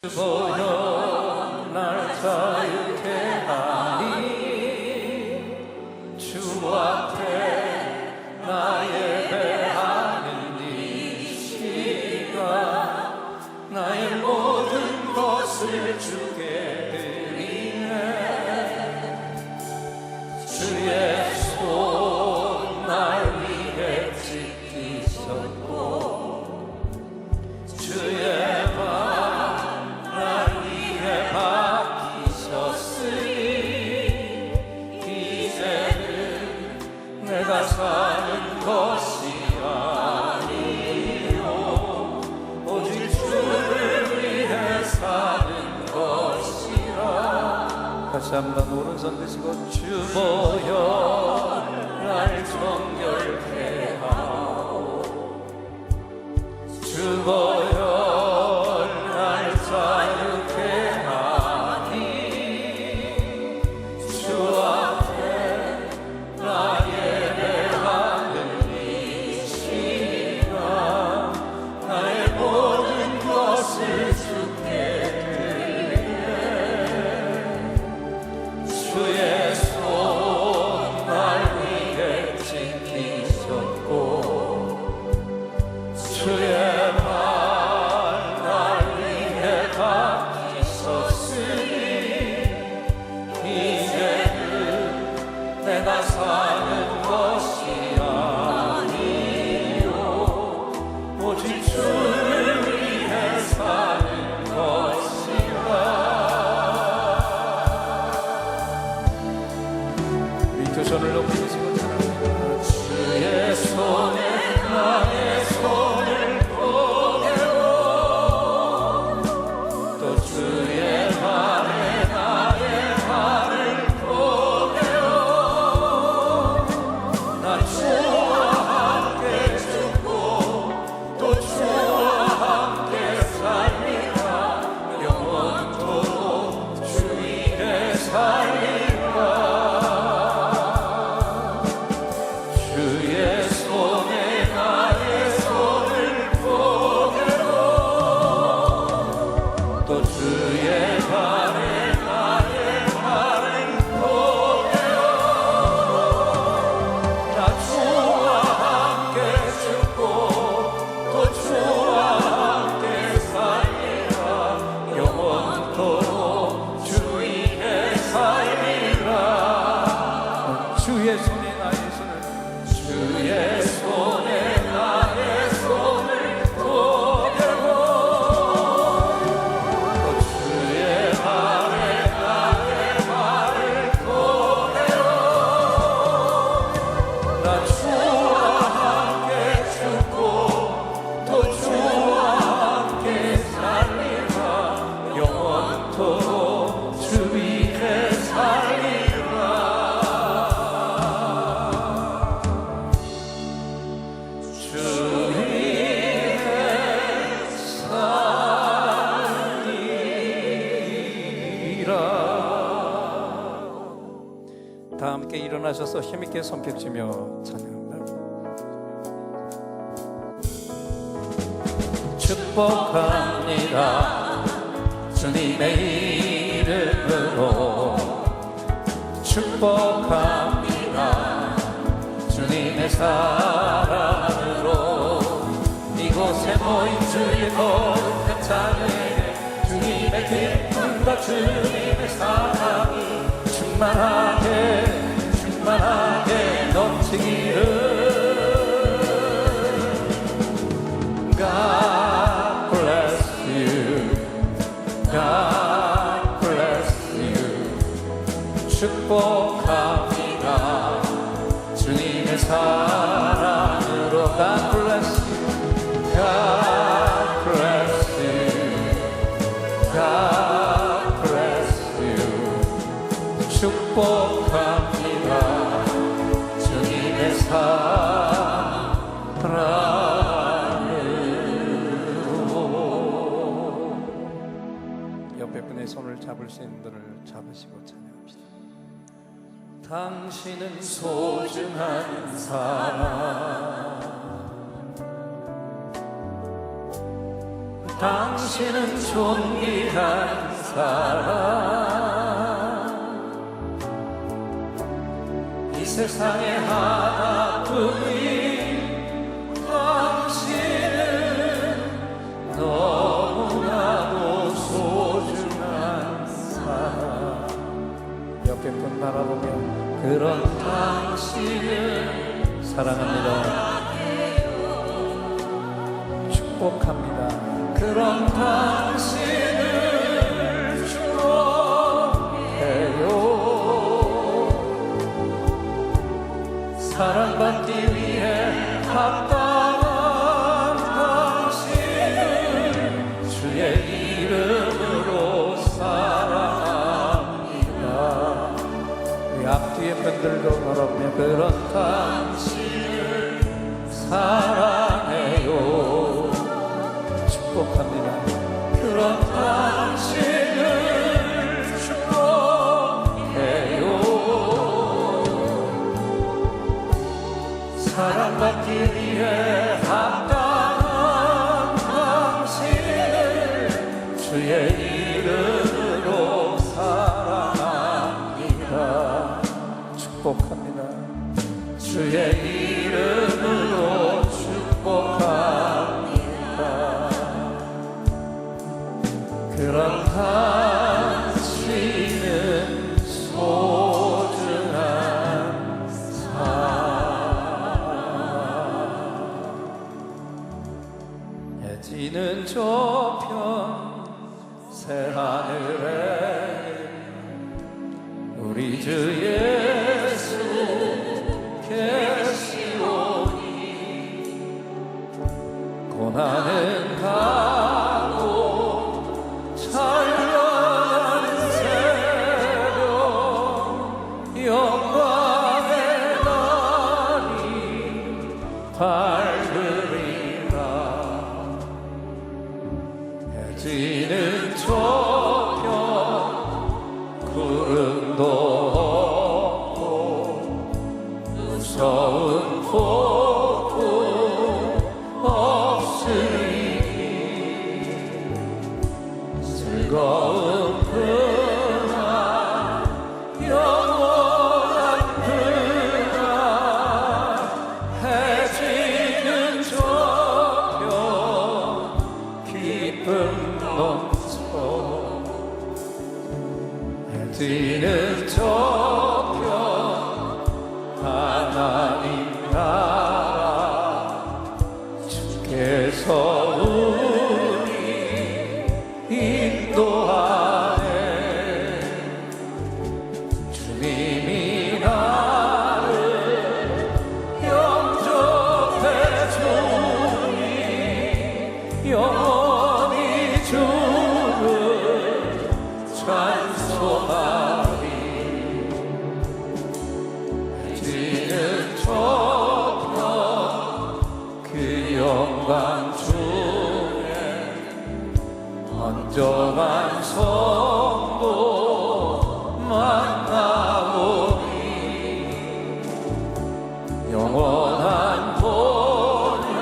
주보여 날 자유케 하니 주 앞에 나 예배하는 이 시간 나의 모든 것을 주께 드리네. 주의 손 날 위해 지키셨고 주의 내가 사는 것이 아니요 오직 주를 위해 사는 것이라. 다시 한번 오른손 드시고 주 보여 날 정결케 하오 주 보여 날 자유케 하니 주 앞에 나의 주의 손 날 위해 지키셨고 주의 말 날 위해 닦이셨으니 이제는 내가 사는 것이 아니요 오직 주를 위해 사는 것이라. 두 손을 높이 드시고 찬양합니다. 주의 손에 나의 손을 보내고 또 주의 발에 나의 발을 보내고 나 주와 함께 죽고 또 주와 함께 살리라. 영원토록 주 위에 살리라. 주의 손에 나의 손을 보내고 또 주의 발에 나의 발을 보내고 나 주와 함께 죽고 또 주와 함께 살리라. 영원토록 주 위에 살리라. 주의 손에 나의 손을 주의 손에 나의 손을 보내고 또 주의 발에 나의 발을 보내고 나 주와 함께 죽고 또 주와 함께 살리라. 영원토록 주 위에 살리라. 다 함께 일어나셔서 힘있게 손뼉치며 찬양합니다. 축복합니다 주님의 이름으로 축복합니다 주님의 사랑으로 이곳에 모인 주의 거룩한 자녀에게 주님의 기쁨과 주님의 사랑이 충만하게 넘치기를. God bless you, God bless you. 축복합니다 주님의 사랑으로. God bless you, God bless you, God bless you. 축복합니다 주님의 사랑으로. 옆에 분의 손을 잡을 수 있는 분을 잡으시고 찬양합시다. 당신은 소중한 사람 당신은 존귀한 사람, 이 세상에 하나뿐인 당신은 너무나도 소중한 사람. 옆에 분 바라보며 그런 당신을 사랑합니다, 축복합니다. 그런 당신을 축복해요. 사랑받기 위해 합당한 당신을 주의 이름으로 사랑합니다. 우리 앞뒤의 분들도 바라보며 그런 당신을 사랑해요, 축복합니다. 그런 당신을 축복해요. 사랑받기 위해 합당한 당신을 주의 이름으로 사랑합니다, 축복합니다. 주의 이름으로 축복합니다. 그런 당신은 소중한 사람. 해 지는 저편 새하늘에 우리 주 예수 계시오니 고난은 가고 찬란한 새벽 영광의 날이 밝으리라. 해지는 저편 구름도 없고 무서운 폭풍 없으니 즐거운 평안 영원한 평안. 해지는 저편 기쁨 넘쳐 해지는 저편 하나님 나라 주께서 우리 인도하네. 주님이 나를 영접해 주니 영원히 주를 찬송하리. 해지는 저편 그 영광 중에 언정한 성도 만나오니 영원한 본향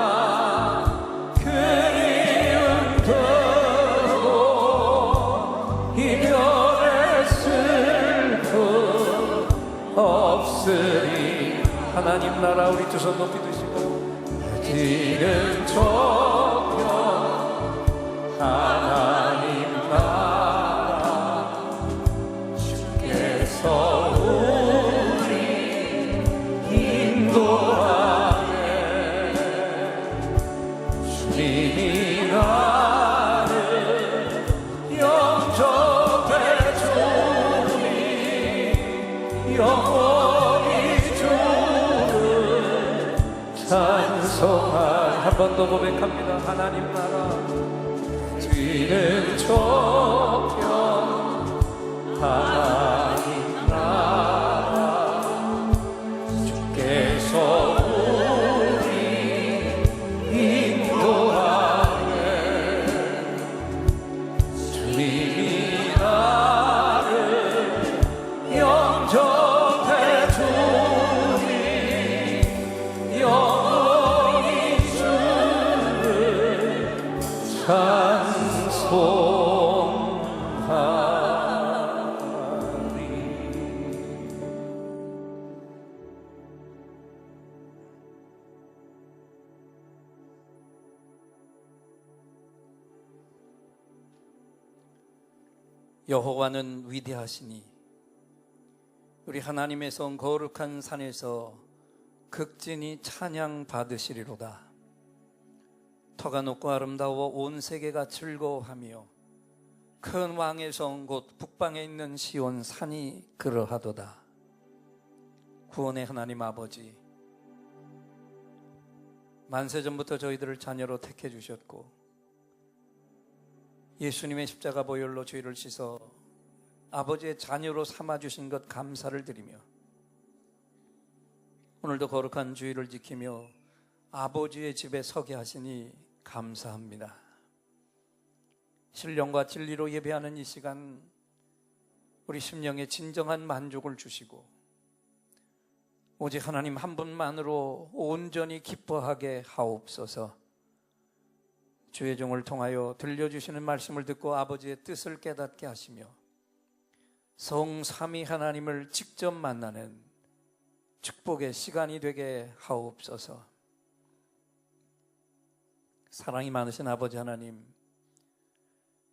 그리움 되고 이별의 슬픔 없으리. 하나님 나라 우리 두 손 높이 드시고 해지는 저편 하나님 나라 주께서 우리 인도하네. 주님이 나를 영접해 주니 영원히 주를 찬송할. 한 번 더 고백합니다. 하나님 나라 뒤는 저편 하나님 나라 주께서 우리 인도하네. 주님이 나를 영접해 주니 영원히 주를 찬송하리. 여호와는 위대하시니 우리 하나님의 성 거룩한 산에서 극진히 찬양 받으시리로다. 터가 높고 아름다워 온 세계가 즐거워하며 큰 왕의 성 곧 북방에 있는 시온 산이 그러하도다. 구원의 하나님 아버지, 만세전부터 저희들을 자녀로 택해 주셨고 예수님의 십자가 보혈로 죄를 씻어 아버지의 자녀로 삼아주신 것 감사를 드리며 오늘도 거룩한 주일을 지키며 아버지의 집에 서게 하시니 감사합니다. 신령과 진리로 예배하는 이 시간 우리 심령에 진정한 만족을 주시고 오직 하나님 한 분만으로 온전히 기뻐하게 하옵소서. 주의 종을 통하여 들려주시는 말씀을 듣고 아버지의 뜻을 깨닫게 하시며 성삼위 하나님을 직접 만나는 축복의 시간이 되게 하옵소서. 사랑이 많으신 아버지 하나님,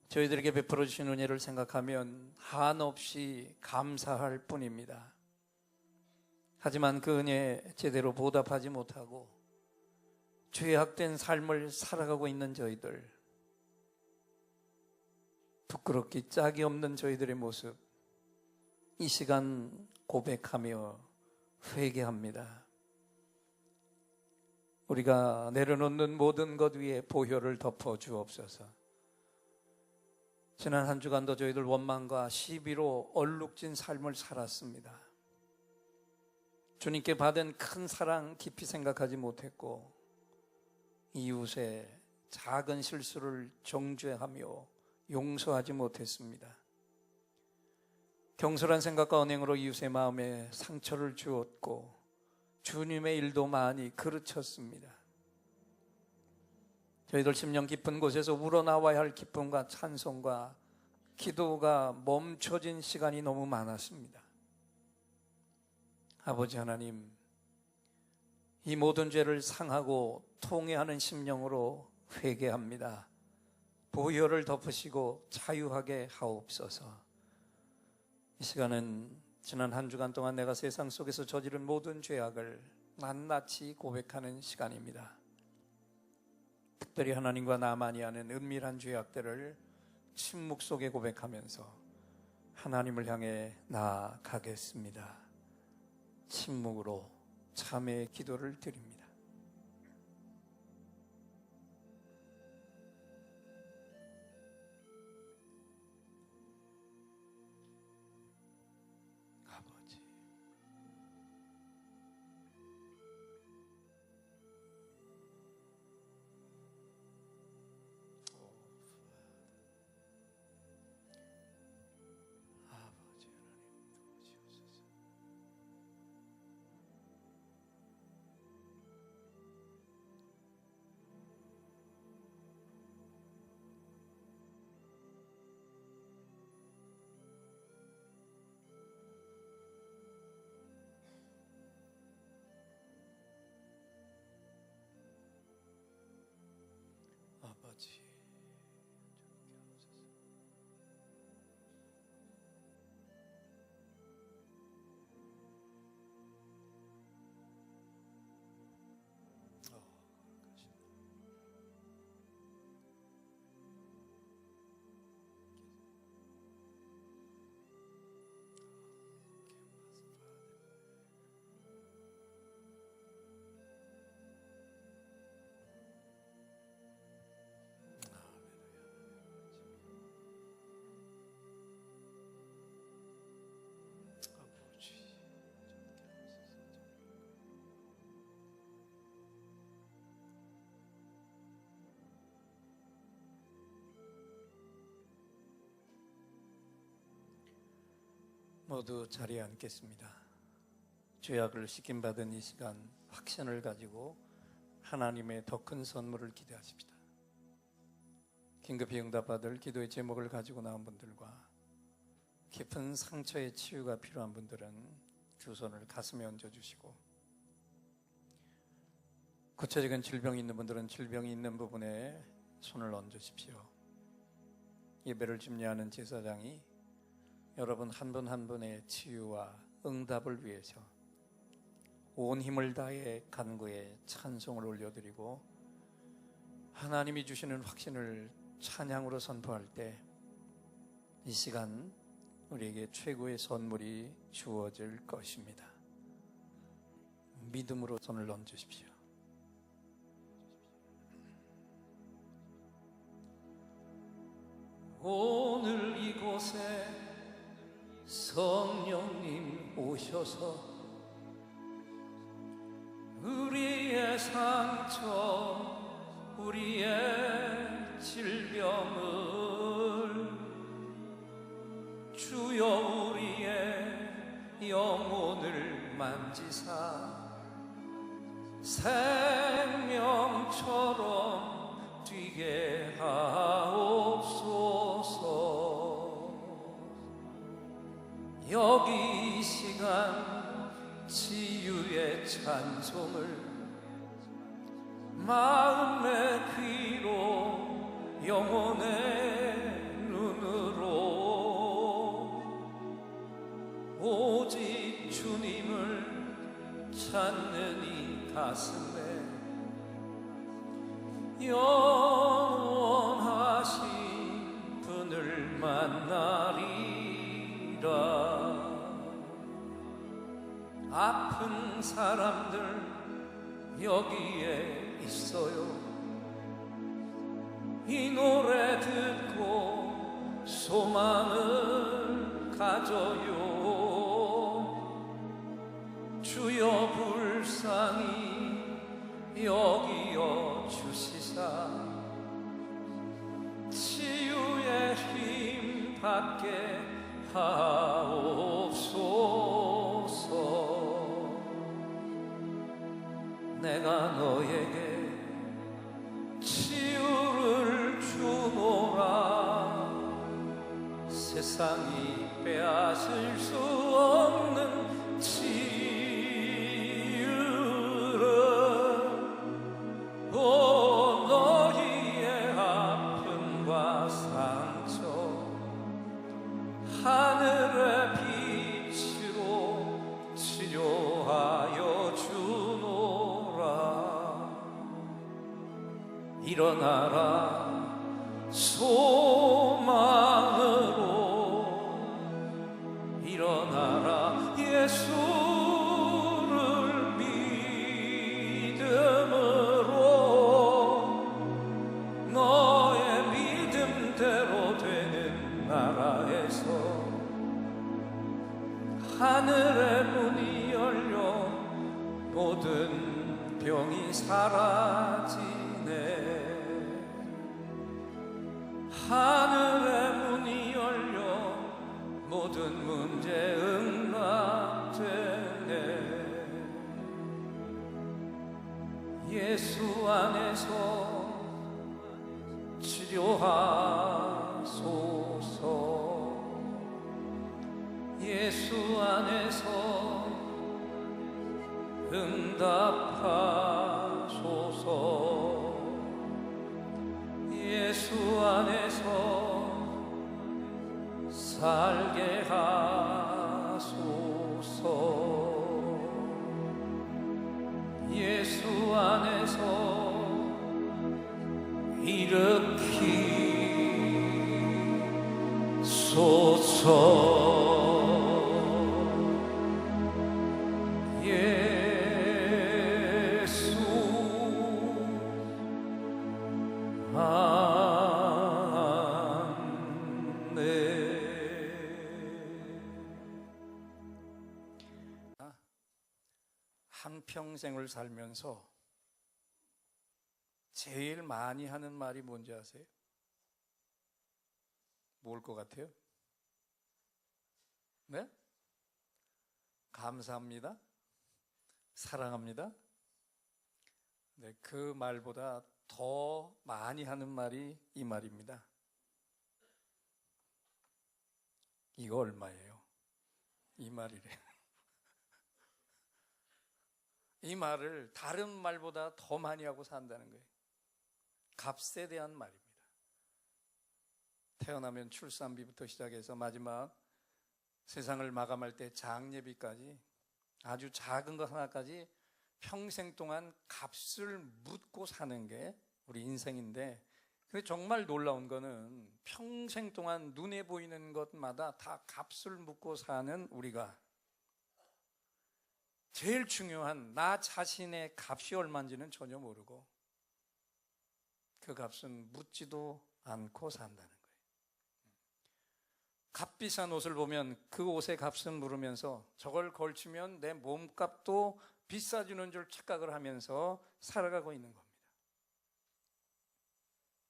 저희들에게 베풀어 주신 은혜를 생각하면 한없이 감사할 뿐입니다. 하지만 그 은혜에 제대로 보답하지 못하고 죄악된 삶을 살아가고 있는 저희들, 부끄럽기 짝이 없는 저희들의 모습, 이 시간 고백하며 회개합니다. 우리가 내려놓는 모든 것 위에 보혈을 덮어 주옵소서. 지난 한 주간도 저희들 원망과 시비로 얼룩진 삶을 살았습니다. 주님께 받은 큰 사랑 깊이 생각하지 못했고 이웃의 작은 실수를 정죄하며 용서하지 못했습니다. 경솔한 생각과 언행으로 이웃의 마음에 상처를 주었고 주님의 일도 많이 그르쳤습니다. 저희들 심령 깊은 곳에서 우러나와야 할 기쁨과 찬송과 기도가 멈춰진 시간이 너무 많았습니다. 아버지 하나님, 이 모든 죄를 상하고 통회하는 심령으로 회개합니다. 보혈을 덮으시고 자유하게 하옵소서. 이 시간은 지난 한 주간 동안 내가 세상 속에서 저지른 모든 죄악을 낱낱이 고백하는 시간입니다. 특별히 하나님과 나만이 아는 은밀한 죄악들을 침묵 속에 고백하면서 하나님을 향해 나아가겠습니다. 침묵으로 참회의 기도를 드립니다. 아버지, 아버지 하나님 도우시옵소서. 아버지, 모두 자리에 앉겠습니다. 죄악을 씻김받은 이 시간 확신을 가지고 하나님의 더 큰 선물을 기대하십시다. 긴급히 응답받을 기도의 제목을 가지고 나온 분들과 깊은 상처의 치유가 필요한 분들은 두 손을 가슴에 얹어주시고, 구체적인 질병이 있는 분들은 질병이 있는 부분에 손을 얹으십시오. 예배를 집례하는 제사장이 여러분 한 분 한 분의 치유와 응답을 위해서 온 힘을 다해 간구에 찬송을 올려드리고 하나님이 주시는 확신을 찬양으로 선포할 때 이 시간 우리에게 최고의 선물이 주어질 것입니다. 믿음으로 손을 얹으십시오. 오늘 이곳에 성령님 오셔서 우리의 상처, 우리의 질병을 주여 우리의 영혼을 만지사 생명처럼 뛰게 하옵소서. 여기 이 시간 치유의 찬송을 마음의 귀로 영혼의 눈으로 오직 주님을 찾는 이 가슴에 영원하신 분을 만나리라. 아픈 사람들 여기에 있어요. 이 노래 듣고 소망을 가져요. 주여 불쌍히 여기어 주시사 치유의 힘 받게 하옵소서. 내가 너에게 치유를 주노라. 세상이 빼앗을 수 없는 치유를 너희의 아픔과 상처 하늘의 빛으로 치료하여 주노라. 일어나라 소망으로 일어나라 예수를 믿음으로 너의 믿음대로 되는 나라에서 하늘의 문이 열려 모든 병이 사라지네. 하늘의 문이 열려 모든 문제 응답되네. 예수 안에서 치료하소서. 예수 안에서 응답하소서. 예수 안에서 살게 하소서. 예수 안에서 일으키소서. 한평생을 살면서 제일 많이 하는 말이 뭔지 아세요? 뭘 것 같아요? 네? 감사합니다. 사랑합니다. 네, 그 말보다 더 많이 하는 말이 이 말입니다. 이거 얼마예요? 이 말이래요. 이 말을 다른 말보다 더 많이 하고 산다는 거예요. 값에 대한 말입니다. 태어나면 출산비부터 시작해서 마지막 세상을 마감할 때 장례비까지, 아주 작은 것 하나까지 평생 동안 값을 묻고 사는 게 우리 인생인데, 근데 정말 놀라운 거는 평생 동안 눈에 보이는 것마다 다 값을 묻고 사는 우리가 제일 중요한 나 자신의 값이 얼마인지는 전혀 모르고 그 값은 묻지도 않고 산다는 거예요. 값비싼 옷을 보면 그 옷의 값은 물으면서 저걸 걸치면 내 몸값도 비싸지는 줄 착각을 하면서 살아가고 있는 겁니다.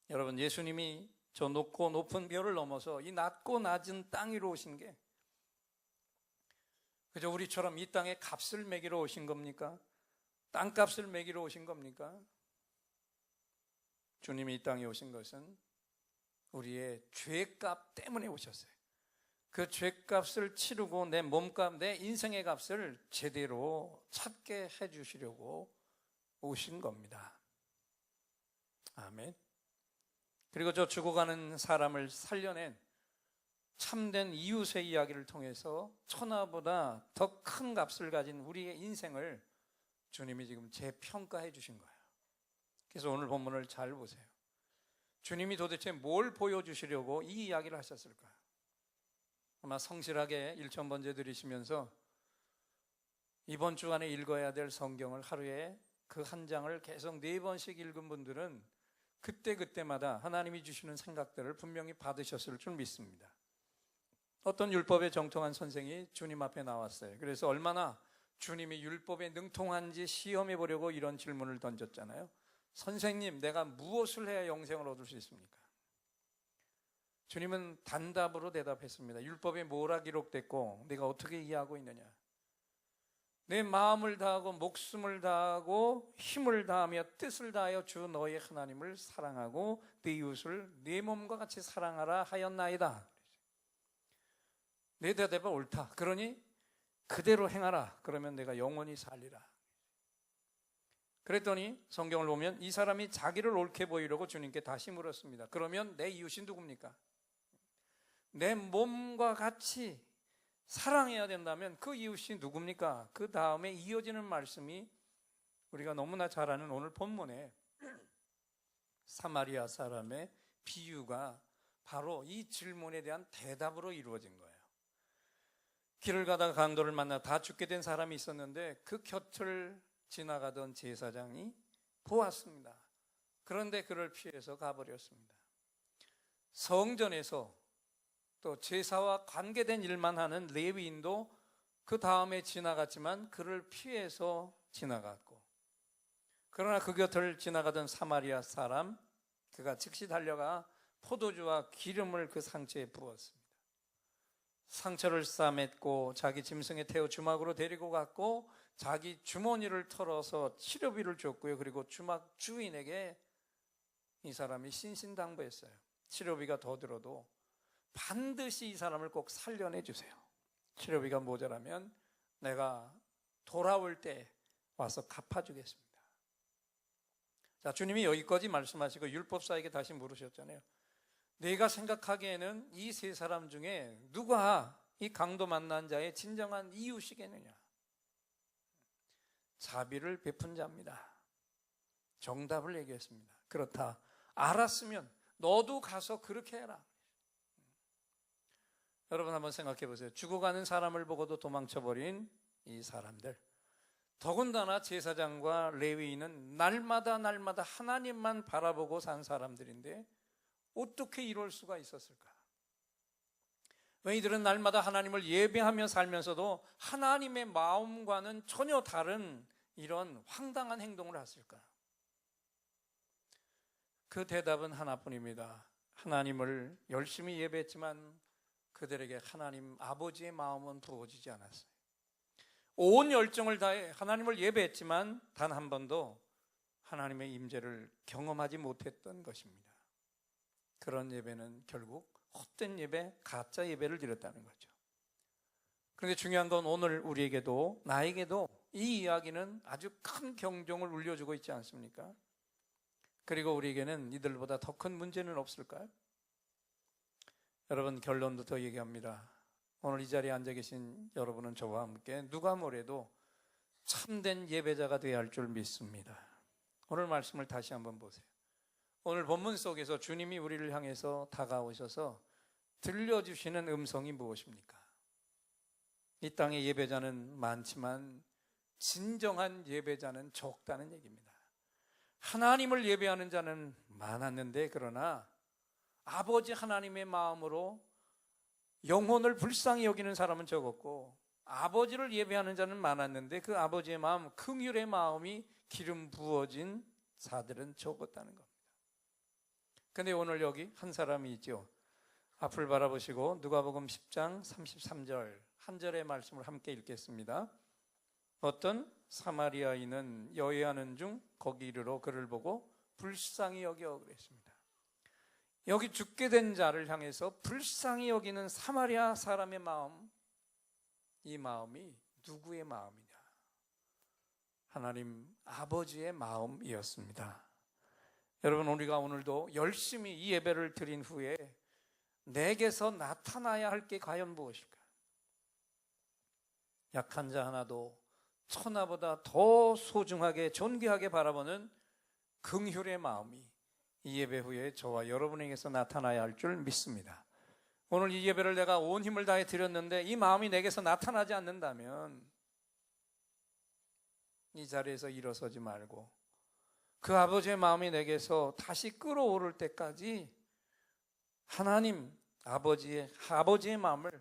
여러분, 예수님이 저 높고 높은 별을 넘어서 이 낮고 낮은 땅 위로 오신 게 그저 우리처럼 이 땅에 값을 매기러 오신 겁니까? 땅값을 매기러 오신 겁니까? 주님이 이 땅에 오신 것은 우리의 죄값 때문에 오셨어요. 그 죄값을 치르고 내 몸값, 내 인생의 값을 제대로 찾게 해주시려고 오신 겁니다. 아멘. 그리고 저 죽어가는 사람을 살려낸 참된 이웃의 이야기를 통해서 천하보다 더 큰 값을 가진 우리의 인생을 주님이 지금 재평가해 주신 거예요. 그래서 오늘 본문을 잘 보세요. 주님이 도대체 뭘 보여주시려고 이 이야기를 하셨을까? 아마 성실하게 일천번제 드리시면서 이번 주간에 읽어야 될 성경을 하루에 그 한 장을 계속 4번씩 읽은 분들은 그때그때마다 하나님이 주시는 생각들을 분명히 받으셨을 줄 믿습니다. 어떤 율법에 정통한 선생이 주님 앞에 나왔어요. 그래서 얼마나 주님이 율법에 능통한지 시험해 보려고 이런 질문을 던졌잖아요. 선생님, 내가 무엇을 해야 영생을 얻을 수 있습니까? 주님은 단답으로 대답했습니다. 율법에 뭐라 기록됐고 내가 어떻게 이해하고 있느냐? 내 마음을 다하고 목숨을 다하고 힘을 다하며 뜻을 다하여 주 너의 하나님을 사랑하고 네 이웃을 네 몸과 같이 사랑하라 하였나이다. 내 대답은 옳다. 그러니 그대로 행하라. 그러면 내가 영원히 살리라. 그랬더니 성경을 보면 이 사람이 자기를 옳게 보이려고 주님께 다시 물었습니다. 그러면 내 이웃이 누굽니까? 내 몸과 같이 사랑해야 된다면 그 이웃이 누굽니까? 그 다음에 이어지는 말씀이 우리가 너무나 잘 아는 오늘 본문에 사마리아 사람의 비유가 바로 이 질문에 대한 대답으로 이루어진 거예요. 길을 가다가 강도를 만나 다 죽게 된 사람이 있었는데 그 곁을 지나가던 제사장이 보았습니다. 그런데 그를 피해서 가버렸습니다. 성전에서 또 제사와 관계된 일만 하는 레위인도 그 다음에 지나갔지만 그를 피해서 지나갔고, 그러나 그 곁을 지나가던 사마리아 사람, 그가 즉시 달려가 포도주와 기름을 그 상처에 부었습니다. 상처를 싸맸고 자기 짐승에 태워 주막으로 데리고 갔고 자기 주머니를 털어서 치료비를 줬고요. 그리고 주막 주인에게 이 사람이 신신당부했어요. 치료비가 더 들어도 반드시 이 사람을 꼭 살려내 주세요. 치료비가 모자라면 내가 돌아올 때 와서 갚아주겠습니다. 자, 주님이 여기까지 말씀하시고 율법사에게 다시 물으셨잖아요. 내가 생각하기에는 이 세 사람 중에 누가 이 강도 만난 자의 진정한 이웃이겠느냐? 자비를 베푼 자입니다. 정답을 얘기했습니다. 그렇다. 알았으면 너도 가서 그렇게 해라. 여러분 한번 생각해 보세요. 죽어가는 사람을 보고도 도망쳐버린 이 사람들, 더군다나 제사장과 레위인은 날마다 하나님만 바라보고 산 사람들인데 어떻게 이럴 수가 있었을까? 왜 이들은 날마다 하나님을 예배하며 살면서도 하나님의 마음과는 전혀 다른 이런 황당한 행동을 했을까? 그 대답은 하나뿐입니다. 하나님을 열심히 예배했지만 그들에게 하나님 아버지의 마음은 부어지지 않았어요. 온 열정을 다해 하나님을 예배했지만 단 한 번도 하나님의 임재를 경험하지 못했던 것입니다. 그런 예배는 결국 헛된 예배, 가짜 예배를 드렸다는 거죠. 그런데 중요한 건 오늘 우리에게도 나에게도 이 이야기는 아주 큰 경종을 울려주고 있지 않습니까? 그리고 우리에게는 이들보다 더 큰 문제는 없을까요? 여러분, 결론부터 얘기합니다. 오늘 이 자리에 앉아 계신 여러분은 저와 함께 누가 뭐래도 참된 예배자가 되어야 할 줄 믿습니다. 오늘 말씀을 다시 한번 보세요. 오늘 본문 속에서 주님이 우리를 향해서 다가오셔서 들려주시는 음성이 무엇입니까? 이 땅의 예배자는 많지만 진정한 예배자는 적다는 얘기입니다. 하나님을 예배하는 자는 많았는데, 그러나 아버지 하나님의 마음으로 영혼을 불쌍히 여기는 사람은 적었고, 아버지를 예배하는 자는 많았는데 그 아버지의 마음, 긍휼의 마음이 기름 부어진 자들은 적었다는 겁니다. 근데 오늘 여기 한 사람이 있죠. 앞을 바라보시고 누가복음 10장 33절 한 절의 말씀을 함께 읽겠습니다. 어떤 사마리아인은 여행하는 중 거기 이르러 그를 보고 불쌍히 여겨 그랬습니다. 여기 죽게 된 자를 향해서 불쌍히 여기는 사마리아 사람의 마음, 이 마음이 누구의 마음이냐? 하나님 아버지의 마음이었습니다. 여러분, 우리가 오늘도 열심히 이 예배를 드린 후에 내게서 나타나야 할 게 과연 무엇일까? 약한 자 하나도 천하보다 더 소중하게 존귀하게 바라보는 긍휼의 마음이 이 예배 후에 저와 여러분에게서 나타나야 할 줄 믿습니다. 오늘 이 예배를 내가 온 힘을 다해 드렸는데 이 마음이 내게서 나타나지 않는다면 이 자리에서 일어서지 말고 그 아버지의 마음이 내게서 다시 끌어오를 때까지 하나님 아버지의 마음을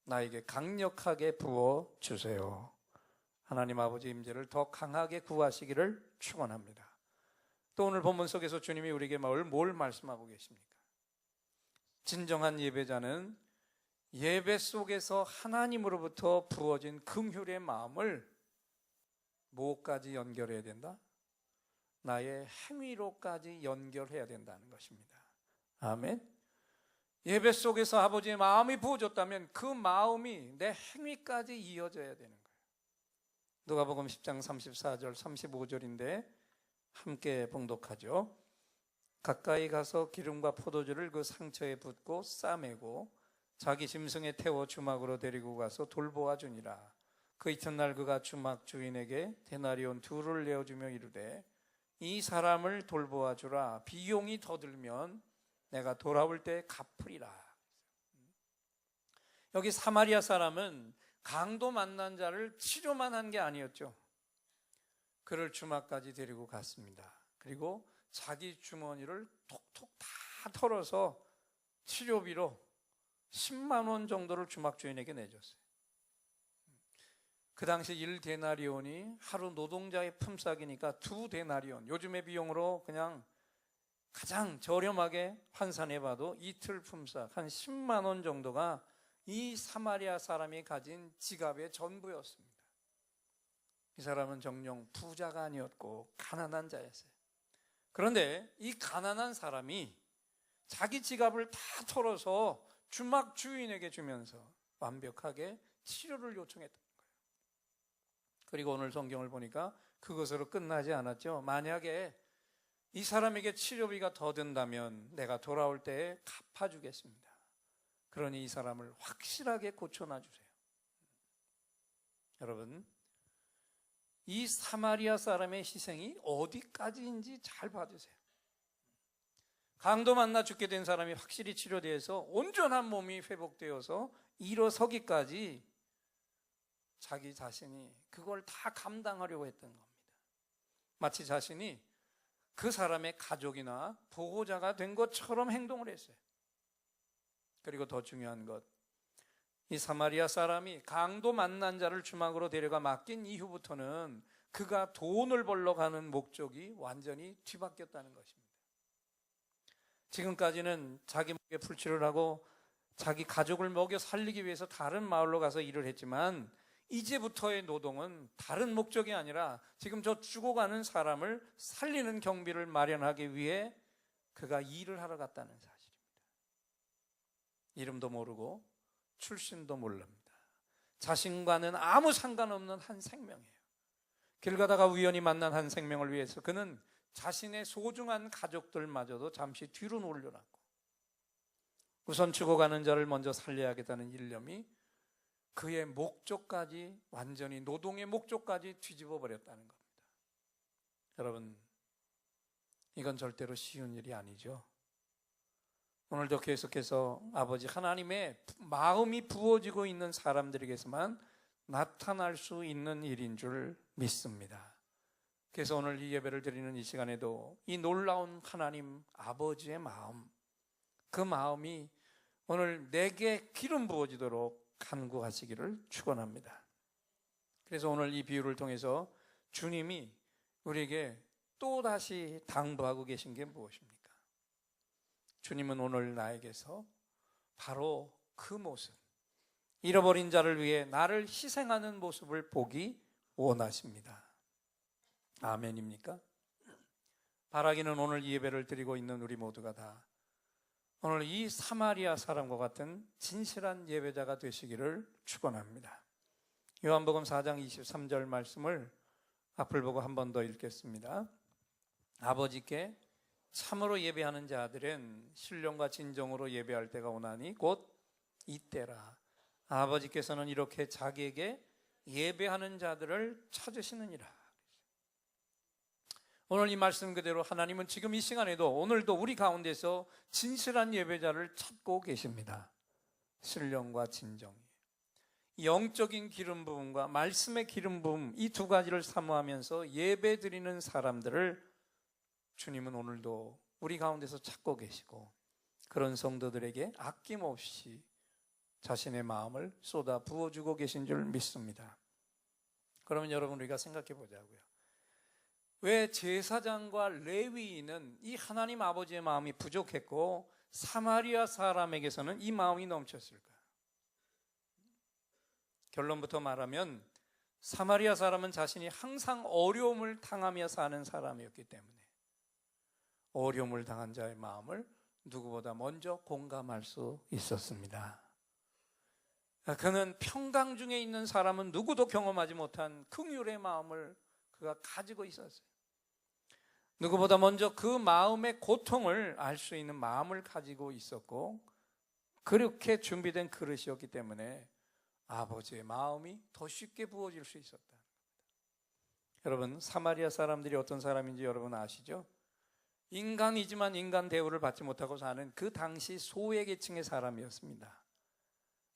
나에게 강력하게 부어주세요. 하나님 아버지의 임재를 더 강하게 구하시기를 축원합니다. 또 오늘 본문 속에서 주님이 우리에게 뭘 말씀하고 계십니까? 진정한 예배자는 예배 속에서 하나님으로부터 부어진 긍휼의 마음을 뭐까지 연결해야 된다? 나의 행위로까지 연결해야 된다는 것입니다. 아멘. 예배 속에서 아버지의 마음이 부어졌다면 그 마음이 내 행위까지 이어져야 되는 거예요. 누가복음 10장 34절 35절인데 함께 봉독하죠. 가까이 가서 기름과 포도주를 그 상처에 붓고 싸매고 자기 짐승에 태워 주막으로 데리고 가서 돌보아 주니라. 그 이튿날 그가 주막 주인에게 데나리온 2를 내어주며 이르되 이 사람을 돌보아 주라. 비용이 더 들면 내가 돌아올 때 갚으리라. 여기 사마리아 사람은 강도 만난 자를 치료만 한 게 아니었죠. 그를 주막까지 데리고 갔습니다. 그리고 자기 주머니를 톡톡 다 털어서 치료비로 10만 원 정도를 주막 주인에게 내줬어요. 그 당시 1데나리온이 하루 노동자의 품삯이니까 2데나리온, 요즘의 비용으로 그냥 가장 저렴하게 환산해봐도 이틀 품삯 한 10만 원 정도가 이 사마리아 사람이 가진 지갑의 전부였습니다. 이 사람은 정녕 부자가 아니었고 가난한 자였어요. 그런데 이 가난한 사람이 자기 지갑을 다 털어서 주막 주인에게 주면서 완벽하게 치료를 요청했던 거예요. 그리고 오늘 성경을 보니까 그것으로 끝나지 않았죠. 만약에 이 사람에게 치료비가 더 든다면 내가 돌아올 때에 갚아주겠습니다. 그러니 이 사람을 확실하게 고쳐놔 주세요. 여러분, 이 사마리아 사람의 희생이 어디까지인지 잘 봐주세요. 강도 만나 죽게 된 사람이 확실히 치료돼서 온전한 몸이 회복되어서 일어서기까지 자기 자신이 그걸 다 감당하려고 했던 겁니다. 마치 자신이 그 사람의 가족이나 보호자가 된 것처럼 행동을 했어요. 그리고 더 중요한 것, 이 사마리아 사람이 강도 만난 자를 주막으로 데려가 맡긴 이후부터는 그가 돈을 벌러 가는 목적이 완전히 뒤바뀌었다는 것입니다. 지금까지는 자기 목에 풀칠을 하고 자기 가족을 먹여 살리기 위해서 다른 마을로 가서 일을 했지만 이제부터의 노동은 다른 목적이 아니라 지금 저 죽어가는 사람을 살리는 경비를 마련하기 위해 그가 일을 하러 갔다는 사실입니다. 이름도 모르고 출신도 모릅니다. 자신과는 아무 상관없는 한 생명이에요. 길 가다가 우연히 만난 한 생명을 위해서 그는 자신의 소중한 가족들마저도 잠시 뒤로 놀려놨고 우선 죽어가는 자를 먼저 살려야겠다는 일념이 그의 목적까지, 완전히 노동의 목적까지 뒤집어 버렸다는 겁니다. 여러분, 이건 절대로 쉬운 일이 아니죠. 오늘도 계속해서 아버지 하나님의 마음이 부어지고 있는 사람들에게서만 나타날 수 있는 일인 줄 믿습니다. 그래서 오늘 이 예배를 드리는 이 시간에도 이 놀라운 하나님 아버지의 마음, 그 마음이 오늘 내게 기름 부어지도록 간구하시기를 축원합니다. 그래서 오늘 이 비유를 통해서 주님이 우리에게 또다시 당부하고 계신 게 무엇입니까? 주님은 오늘 나에게서 바로 그 모습, 잃어버린 자를 위해 나를 희생하는 모습을 보기 원하십니다. 아멘입니까? 바라기는 오늘 이 예배를 드리고 있는 우리 모두가 다 오늘 이 사마리아 사람과 같은 진실한 예배자가 되시기를 축원합니다. 요한복음 4장 23절 말씀을 앞을 보고 한 번 더 읽겠습니다. 아버지께 참으로 예배하는 자들은 신령과 진정으로 예배할 때가 오나니 곧 이때라. 아버지께서는 이렇게 자기에게 예배하는 자들을 찾으시느니라. 오늘 이 말씀 그대로 하나님은 지금 이 시간에도 오늘도 우리 가운데서 진실한 예배자를 찾고 계십니다. 신령과 진정이, 영적인 기름 부음과 말씀의 기름 부음, 이 두 가지를 사모하면서 예배 드리는 사람들을 주님은 오늘도 우리 가운데서 찾고 계시고, 그런 성도들에게 아낌없이 자신의 마음을 쏟아 부어주고 계신 줄 믿습니다. 그러면 여러분, 우리가 생각해 보자고요. 왜 제사장과 레위인은 이 하나님 아버지의 마음이 부족했고 사마리아 사람에게서는 이 마음이 넘쳤을까요? 결론부터 말하면 사마리아 사람은 자신이 항상 어려움을 당하며 사는 사람이었기 때문에 어려움을 당한 자의 마음을 누구보다 먼저 공감할 수 있었습니다. 그는 평강 중에 있는 사람은 누구도 경험하지 못한 긍휼의 마음을 그가 가지고 있었어요. 누구보다 먼저 그 마음의 고통을 알 수 있는 마음을 가지고 있었고, 그렇게 준비된 그릇이었기 때문에 아버지의 마음이 더 쉽게 부어질 수 있었다. 여러분, 사마리아 사람들이 어떤 사람인지 여러분 아시죠? 인간이지만 인간 대우를 받지 못하고 사는 그 당시 소외계층의 사람이었습니다.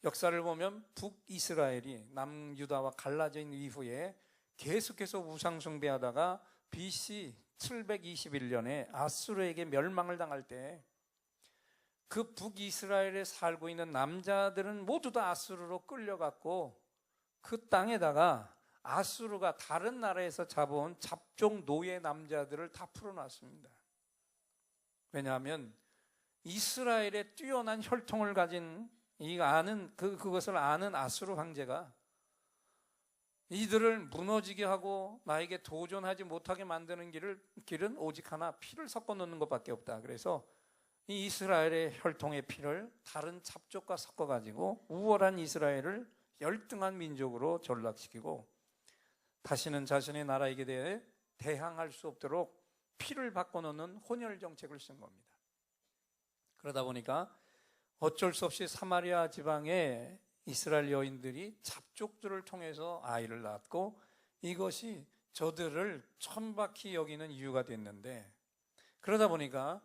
역사를 보면 북이스라엘이 남유다와 갈라져 있는 이후에 계속해서 우상 숭배하다가 BC 721년에 아수르에게 멸망을 당할 때 그 북이스라엘에 살고 있는 남자들은 모두 다 아수르로 끌려갔고, 그 땅에다가 아수르가 다른 나라에서 잡아온 잡종 노예 남자들을 다 풀어놨습니다. 왜냐하면 이스라엘의 뛰어난 혈통을 가진 그것을 아는 아수르 황제가 이들을 무너지게 하고 나에게 도전하지 못하게 만드는 길은 오직 하나, 피를 섞어 놓는 것밖에 없다. 그래서 이 이스라엘의 혈통의 피를 다른 잡족과 섞어가지고 우월한 이스라엘을 열등한 민족으로 전락시키고 다시는 자신의 나라에게 대해 대항할 수 없도록 피를 바꿔놓는 혼혈 정책을 쓴 겁니다. 그러다 보니까 어쩔 수 없이 사마리아 지방의 이스라엘 여인들이 잡족들을 통해서 아이를 낳았고, 이것이 저들을 천박히 여기는 이유가 됐는데, 그러다 보니까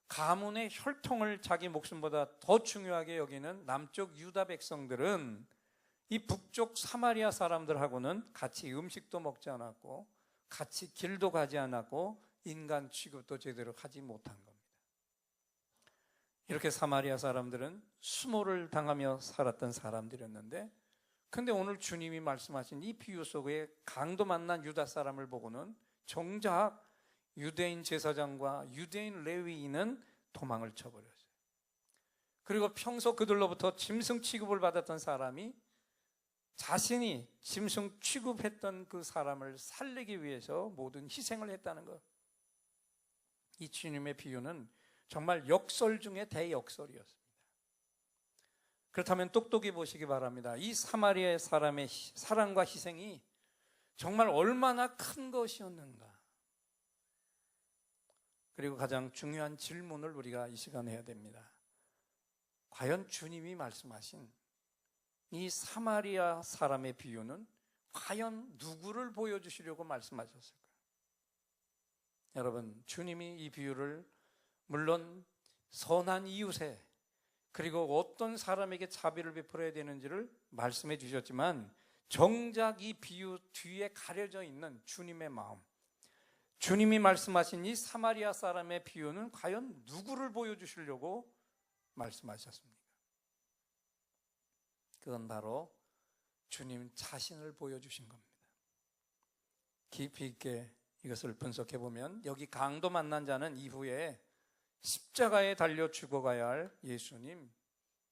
가문의 혈통을 자기 목숨보다 더 중요하게 여기는 남쪽 유다 백성들은 이 북쪽 사마리아 사람들하고는 같이 음식도 먹지 않았고 같이 길도 가지 않았고 인간 취급도 제대로 하지 못한 겁니다. 이렇게 사마리아 사람들은 수모를 당하며 살았던 사람들이었는데, 근데 오늘 주님이 말씀하신 이 비유 속에 강도 만난 유다 사람을 보고는 정작 유대인 제사장과 유대인 레위인은 도망을 쳐버렸어요. 그리고 평소 그들로부터 짐승 취급을 받았던 사람이 자신이 짐승 취급했던 그 사람을 살리기 위해서 모든 희생을 했다는 것. 이 주님의 비유는 정말 역설 중에 대역설이었습니다. 그렇다면 똑똑히 보시기 바랍니다. 이 사마리아 사람의 사랑과 희생이 정말 얼마나 큰 것이었는가. 그리고 가장 중요한 질문을 우리가 이 시간에 해야 됩니다. 과연 주님이 말씀하신 이 사마리아 사람의 비유는 과연 누구를 보여주시려고 말씀하셨을까요? 여러분, 주님이 이 비유를 물론 선한 이웃에 그리고 어떤 사람에게 자비를 베풀어야 되는지를 말씀해 주셨지만 정작 이 비유 뒤에 가려져 있는 주님의 마음, 주님이 말씀하신 이 사마리아 사람의 비유는 과연 누구를 보여주시려고 말씀하셨습니까? 그건 바로 주님 자신을 보여주신 겁니다. 깊이 있게 이것을 분석해 보면 여기 강도 만난 자는 이후에 십자가에 달려 죽어가야 할 예수님,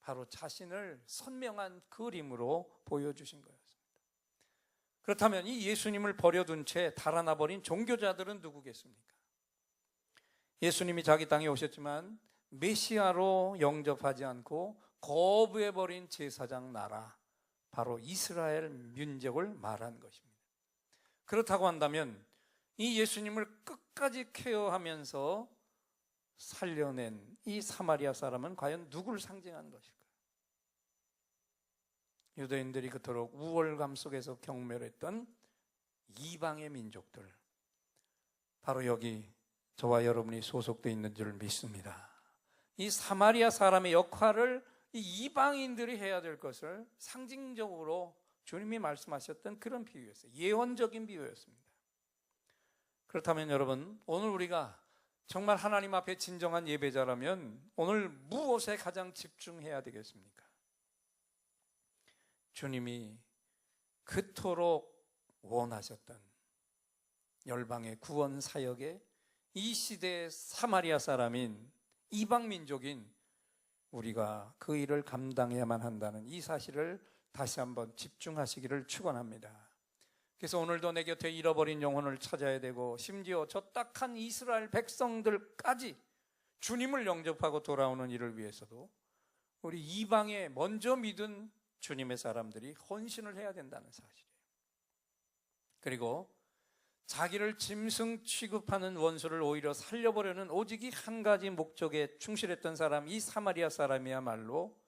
바로 자신을 선명한 그림으로 보여주신 거였습니다. 그렇다면 이 예수님을 버려둔 채 달아나 버린 종교자들은 누구겠습니까? 예수님이 자기 땅에 오셨지만 메시아로 영접하지 않고 거부해버린 제사장 나라, 바로 이스라엘 민족을 말한 것입니다. 그렇다고 한다면 이 예수님을 끝까지 케어하면서 살려낸 이 사마리아 사람은 과연 누구를 상징하는 것일까요? 유대인들이 그토록 우월감 속에서 경멸했던 이방의 민족들, 바로 여기 저와 여러분이 소속되어 있는 줄 믿습니다. 이 사마리아 사람의 역할을 이 이방인들이 해야 될 것을 상징적으로 주님이 말씀하셨던 그런 비유였어요. 예언적인 비유였습니다. 그렇다면 여러분, 오늘 우리가 정말 하나님 앞에 진정한 예배자라면 오늘 무엇에 가장 집중해야 되겠습니까? 주님이 그토록 원하셨던 열방의 구원 사역에 이 시대의 사마리아 사람인 이방 민족인 우리가 그 일을 감당해야만 한다는 이 사실을 다시 한번 집중하시기를 축원합니다. 그래서 오늘도 내 곁에 잃어버린 영혼을 찾아야 되고, 심지어 저 딱한 이스라엘 백성들까지 주님을 영접하고 돌아오는 일을 위해서도 우리 이방에 먼저 믿은 주님의 사람들이 헌신을 해야 된다는 사실이에요. 그리고 자기를 짐승 취급하는 원수를 오히려 살려보려는 오직 이 한 가지 목적에 충실했던 사람, 이 사마리아 사람이야말로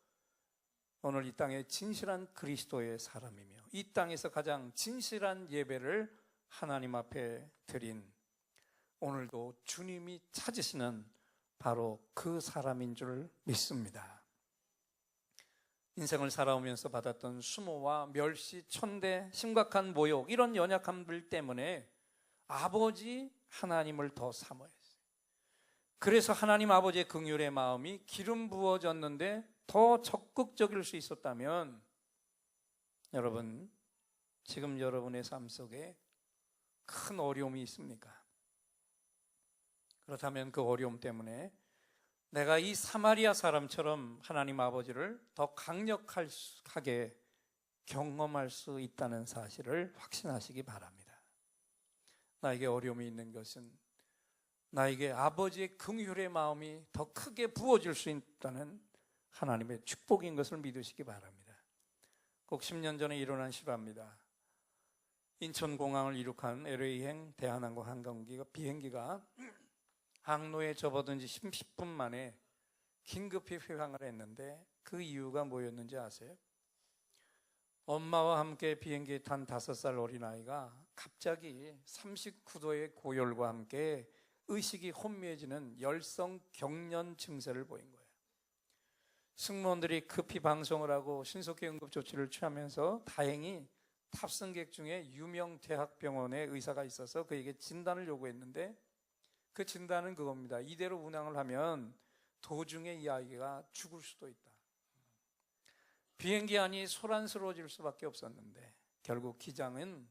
오늘 이 땅에 진실한 그리스도의 사람이며 이 땅에서 가장 진실한 예배를 하나님 앞에 드린, 오늘도 주님이 찾으시는 바로 그 사람인 줄 믿습니다. 인생을 살아오면서 받았던 수모와 멸시, 천대, 심각한 모욕, 이런 연약함들 때문에 아버지 하나님을 더 사모했어요. 그래서 하나님 아버지의 긍휼의 마음이 기름 부어졌는데 더 적극적일 수 있었다면, 여러분, 지금 여러분의 삶 속에 큰 어려움이 있습니까? 그렇다면 그 어려움 때문에 내가 이 사마리아 사람처럼 하나님 아버지를 더 강력하게 경험할 수 있다는 사실을 확신하시기 바랍니다. 나에게 어려움이 있는 것은 나에게 아버지의 긍휼의 마음이 더 크게 부어질 수 있다는 하나님의 축복인 것을 믿으시기 바랍니다. 꼭 10년 전에 일어난 실화입니다. 인천공항을 이륙한 LA행 대한항공 항공기가 비행기가 항로에 접어든 지 10분 만에 긴급히 회항을 했는데 그 이유가 뭐였는지 아세요? 엄마와 함께 비행기에 탄 5살 어린아이가 갑자기 39도의 고열과 함께 의식이 혼미해지는 열성 경련 증세를 보인 거예요. 승무원들이 급히 방송을 하고 신속히 응급 조치를 취하면서 다행히 탑승객 중에 유명 대학병원의 의사가 있어서 그에게 진단을 요구했는데, 그 진단은 그겁니다. 이대로 운항을 하면 도중에 이 아이가 죽을 수도 있다. 비행기 안이 소란스러워질 수밖에 없었는데 결국 기장은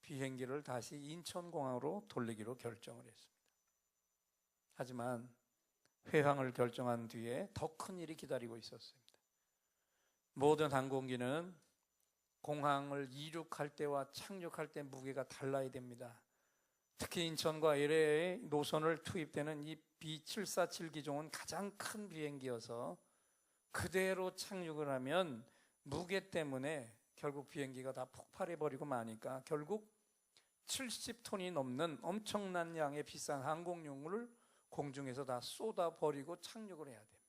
비행기를 다시 인천공항으로 돌리기로 결정을 했습니다. 하지만 회항을 결정한 뒤에 더 큰 일이 기다리고 있었습니다. 모든 항공기는 공항을 이륙할 때와 착륙할 때 무게가 달라야 됩니다. 특히 인천과 LA의 노선을 투입되는 이 B747 기종은 가장 큰 비행기여서 그대로 착륙을 하면 무게 때문에 결국 비행기가 다 폭발해버리고 마니까 결국 70톤이 넘는 엄청난 양의 비싼 항공용을 공중에서 다 쏟아버리고 착륙을 해야 됩니다.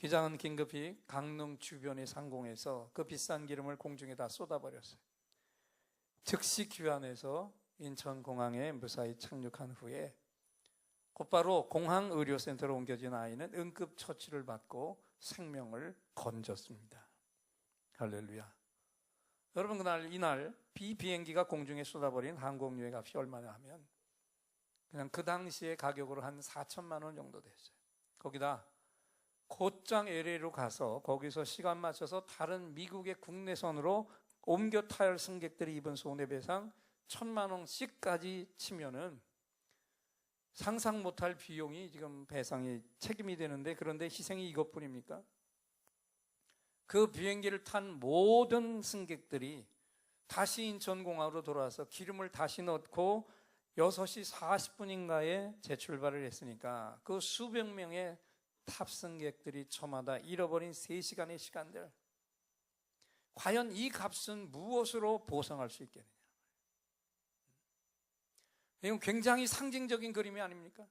기장은 긴급히 강릉 주변의 상공에서 그 비싼 기름을 공중에 다 쏟아버렸어요. 즉시 귀환해서 인천공항에 무사히 착륙한 후에 곧바로 공항의료센터로 옮겨진 아이는 응급처치를 받고 생명을 건졌습니다. 할렐루야. 여러분, 이날 비행기가 공중에 쏟아버린 항공료의 값이 얼마냐 하면 그냥 그 당시의 가격으로 한 4천만 원 정도 됐어요. 거기다 곧장 LA로 가서 거기서 시간 맞춰서 다른 미국의 국내선으로 옮겨 타야 할 승객들이 입은 손해배상 1,000만 원씩까지 치면은 상상 못할 비용이 지금 배상이 책임이 되는데, 그런데 희생이 이것뿐입니까? 그 비행기를 탄 모든 승객들이 다시 인천공항으로 돌아와서 기름을 다시 넣고 6시 40분인가에 재출발을 했으니까 그 수백 명의 탑승객들이 저마다 잃어버린 3시간의 시간들, 과연 이 값은 무엇으로 보상할 수 있겠느냐? 이건 굉장히 상징적인 그림이 아닙니까?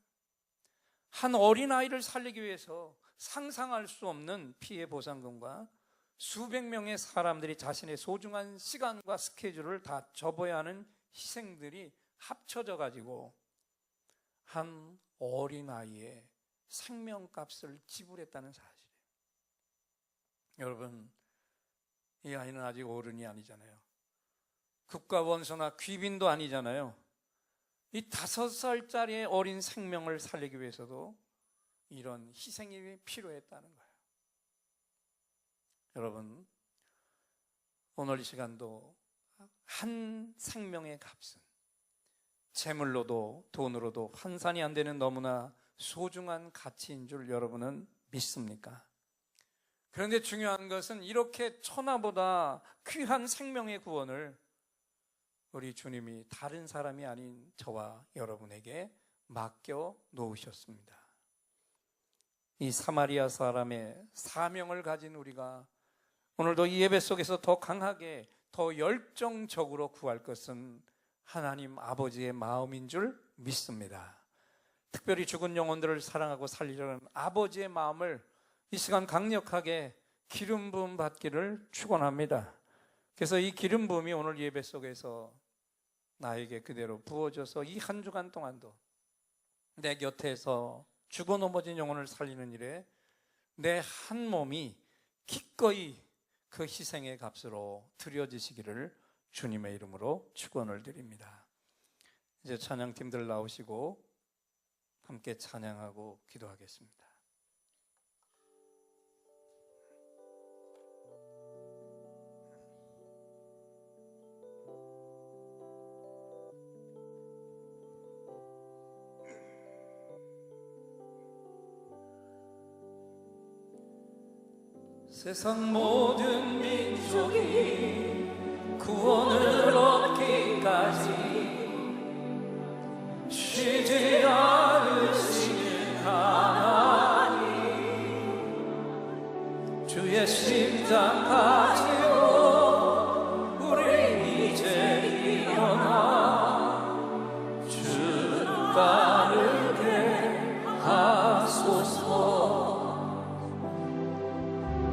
한 어린아이를 살리기 위해서 상상할 수 없는 피해 보상금과 수백 명의 사람들이 자신의 소중한 시간과 스케줄을 다 접어야 하는 희생들이 합쳐져 가지고 한 어린아이의 생명값을 지불했다는 사실이에요. 여러분, 이 아이는 아직 어른이 아니잖아요. 국가원수나 귀빈도 아니잖아요. 이 5살짜리의 어린 생명을 살리기 위해서도 이런 희생이 필요했다는 거예요. 여러분, 오늘 이 시간도 한 생명의 값은 재물로도 돈으로도 환산이 안 되는 너무나 소중한 가치인 줄 여러분은 믿습니까? 그런데 중요한 것은 이렇게 천하보다 귀한 생명의 구원을 우리 주님이 다른 사람이 아닌 저와 여러분에게 맡겨 놓으셨습니다. 이 사마리아 사람의 사명을 가진 우리가 오늘도 이 예배 속에서 더 강하게, 더 열정적으로 구할 것은 하나님 아버지의 마음인 줄 믿습니다. 특별히 죽은 영혼들을 사랑하고 살리려는 아버지의 마음을 이 시간 강력하게 기름 부음 받기를 축원합니다. 그래서 이 기름 부음이 오늘 예배 속에서 나에게 그대로 부어져서 이 한 주간 동안도 내 곁에서 죽어 넘어진 영혼을 살리는 일에 내 한 몸이 기꺼이 그 희생의 값으로 드려지시기를 주님의 이름으로 축원을 드립니다. 이제 찬양팀들 나오시고 함께 찬양하고 기도하겠습니다. 세상 모든 민족이 구원을 얻기까지 쉬지 않으시는 하나님, 주의 심장 가지고 우리 이제 일어나 주 따르게 하소서.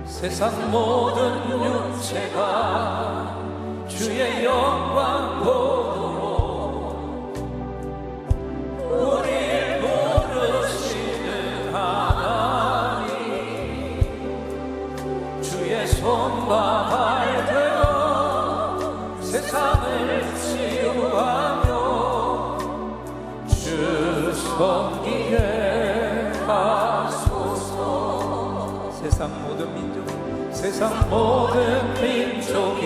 세상 모든 육체가 주의 영광 보도록 우리를 부르시는 하나님, 주의 손과 발 되어 세상을 치유하며 주 섬기게 하소서. 세상 모든 민족이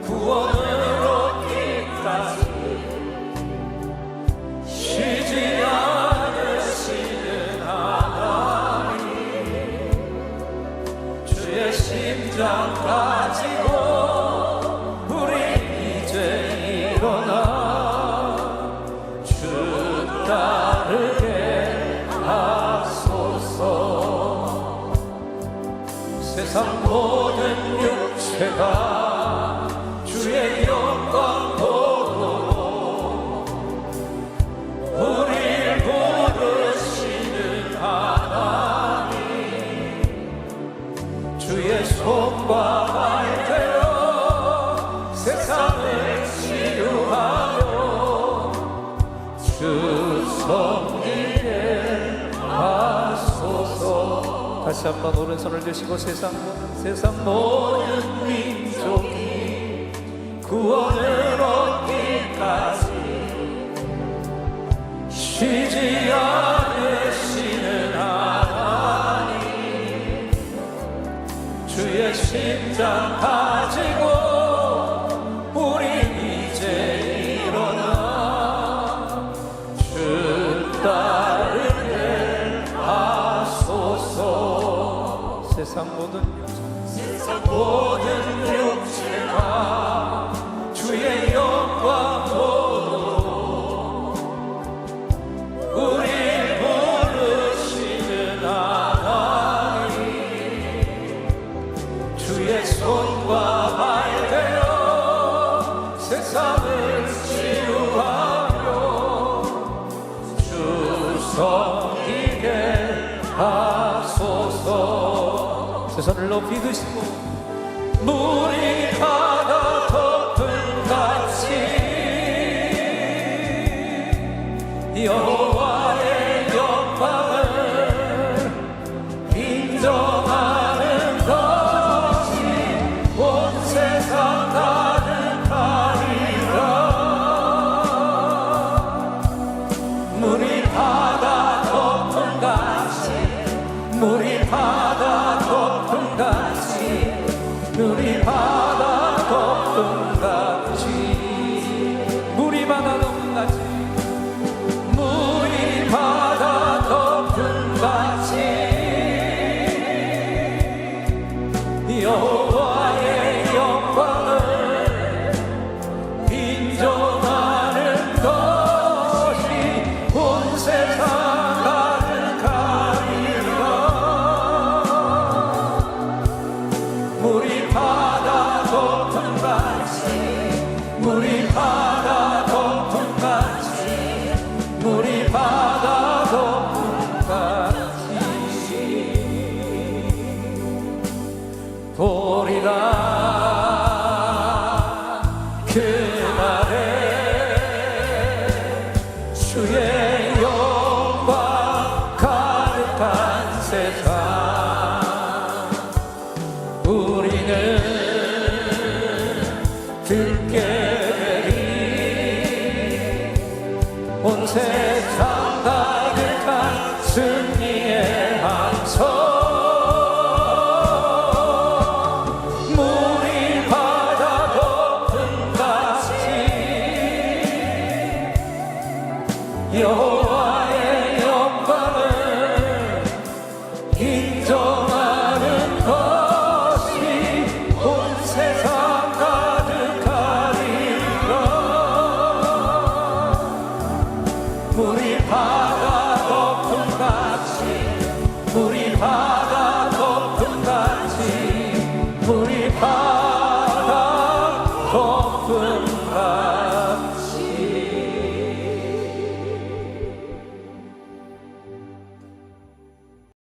구원을 얻기까지 쉬지 않으시는 하나님, 주의 심장 가지고 우리 이제 일어나 주 따르게 하소서. 세상 모든 육체가 주의 영광 보도록 우리를 부르시는 하나님, 주의 손과 발 되어 세상을 치유하며 주 섬기게 하소서. 다시 한번 오른손을 드시고 세상 모든 민족이 구원을 얻기까지 쉬지 않으시는 하나님, 주의 심장 가지고 우리 이제 일어나 주 따르게 하소서. 세상 모든 육체가 주의 영광으로 우리 부르시는 하나님, 주의 손과 발 되어 세상을 치유하며 주 섬기게 하소서. 세 손을 높이 드시고 물이 바다 덮은 같이 여호와의 영광을 인정하는 것이 온 세상 가득하리라. 물이 바다 덮은 같이, 물이 바다 덮은 같이, 물이 바다 덮은 같이, 물이 바다 덮은 같이, 물이 바다 덮은 같이 여호와의 영광을 인정하는 것이 온 세상 가득하리라. 물이 바다 덮은 같이, 물이 바다 덮은 같이, 물이 바다 덮은 같이 보리라. 그날에 주의 영광 가득한 세상 우리는 듣게 되리. 온 세상 가득한 승리의 함성. 물이 바다 덮은 같이 여호와의 영광을 인정하는 것이 온 세상 가득하리라. 물이 바다 덮은 같이, 물이 바다